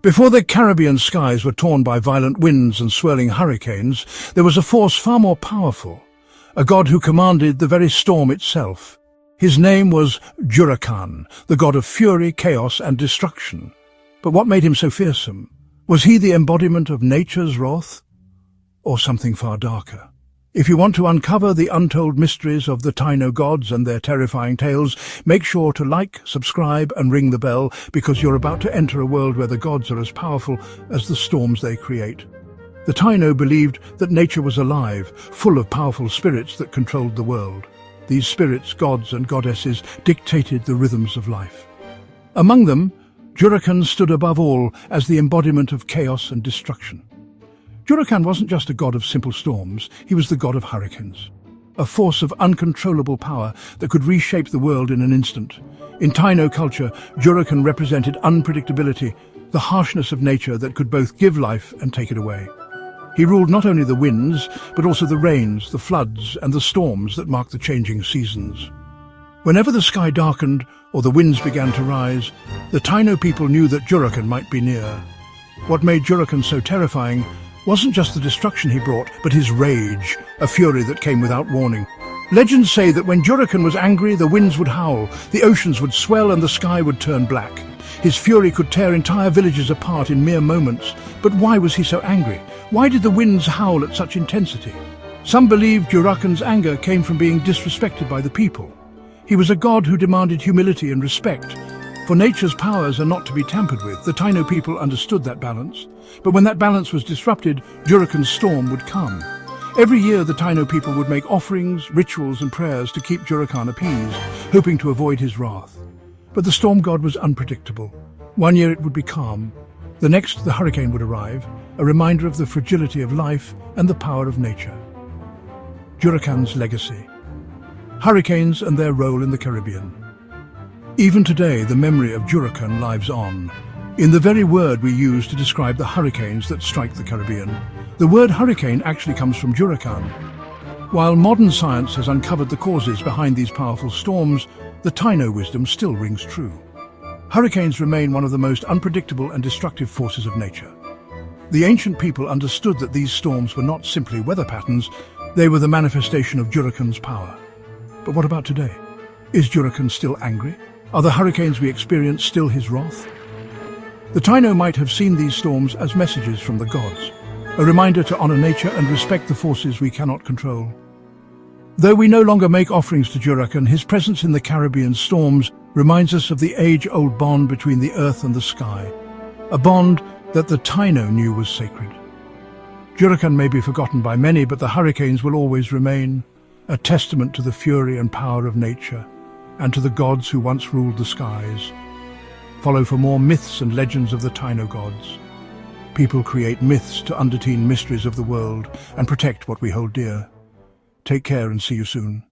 Before the Caribbean skies were torn by violent winds and swirling hurricanes, there was a force far more powerful, a god who commanded the very storm itself. His name was Juracán, the god of fury, chaos and destruction. But what made him so fearsome? Was he the embodiment of nature's wrath, or something far darker? If you want to uncover the untold mysteries of the Taino gods and their terrifying tales, make sure to like, subscribe and ring the bell, because you're about to enter a world where the gods are as powerful as the storms they create. The Taino believed that nature was alive, full of powerful spirits that controlled the world. These spirits, gods and goddesses, dictated the rhythms of life. Among them, Juracán stood above all as the embodiment of chaos and destruction. Juracán wasn't just a god of simple storms, he was the god of hurricanes. A force of uncontrollable power that could reshape the world in an instant. In Taino culture, Juracán represented unpredictability, the harshness of nature that could both give life and take it away. He ruled not only the winds, but also the rains, the floods, and the storms that marked the changing seasons. Whenever the sky darkened or the winds began to rise, the Taino people knew that Juracán might be near. What made Juracán so terrifying wasn't just the destruction he brought, but his rage, a fury that came without warning. Legends say that when Juracán was angry, the winds would howl, the oceans would swell, and the sky would turn black. His fury could tear entire villages apart in mere moments. But why was he so angry? Why did the winds howl at such intensity? Some believe Juracán's anger came from being disrespected by the people. He was a god who demanded humility and respect. For nature's powers are not to be tampered with. The Taino people understood that balance. But when that balance was disrupted, Juracán's storm would come. Every year the Taino people would make offerings, rituals and prayers to keep Juracán appeased, hoping to avoid his wrath. But the storm god was unpredictable. One year it would be calm. The next the hurricane would arrive, a reminder of the fragility of life and the power of nature. Juracán's legacy. Hurricanes and their role in the Caribbean. Even today, the memory of Juracán lives on. In the very word we use to describe the hurricanes that strike the Caribbean, the word hurricane actually comes from Juracán. While modern science has uncovered the causes behind these powerful storms, the Taino wisdom still rings true. Hurricanes remain one of the most unpredictable and destructive forces of nature. The ancient people understood that these storms were not simply weather patterns, they were the manifestation of Juracán's power. But what about today? Is Juracán still angry? Are the hurricanes we experience still his wrath? The Taino might have seen these storms as messages from the gods, a reminder to honor nature and respect the forces we cannot control. Though we no longer make offerings to Juracán, his presence in the Caribbean storms reminds us of the age-old bond between the earth and the sky, a bond that the Taino knew was sacred. Juracán may be forgotten by many, but the hurricanes will always remain, a testament to the fury and power of nature, and to the gods who once ruled the skies. Follow for more myths and legends of the Taino gods. People create myths to undertone mysteries of the world and protect what we hold dear. Take care and see you soon.